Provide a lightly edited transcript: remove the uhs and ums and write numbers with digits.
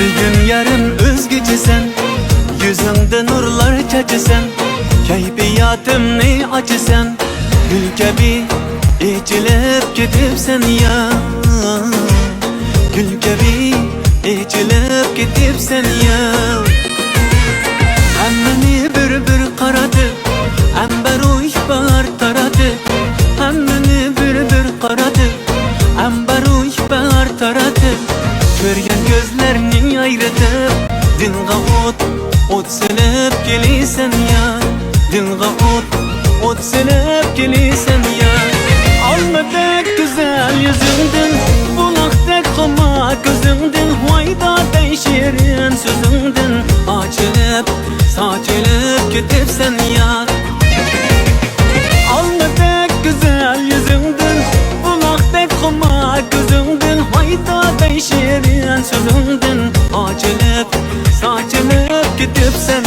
Bugün yarın özgecesen, yüzünde nurlar çeçesen, keyfiyatım ne acısan, gül gibi içilip gidipsen ya. Gül gibi içilip gidipsen ya. Hemmeni bir qaradı, amber uy bahar taradı. Hemmeni bir qaradı, amber uy bahar taradı. Görgen gözlerini ayırtıp, dinga ot silip gelisen ya. Dinga ot silip gelisen ya. Almadık güzel yüzündün, bulaktık koma gözündün, hayda değişirin sözündün. Açılıp saçılıp gidipsen ya. Almadık güzel yüzündün, bulaktık koma gözündün, hayda değişirin sözündün. Açılıp saçılıp gidipsen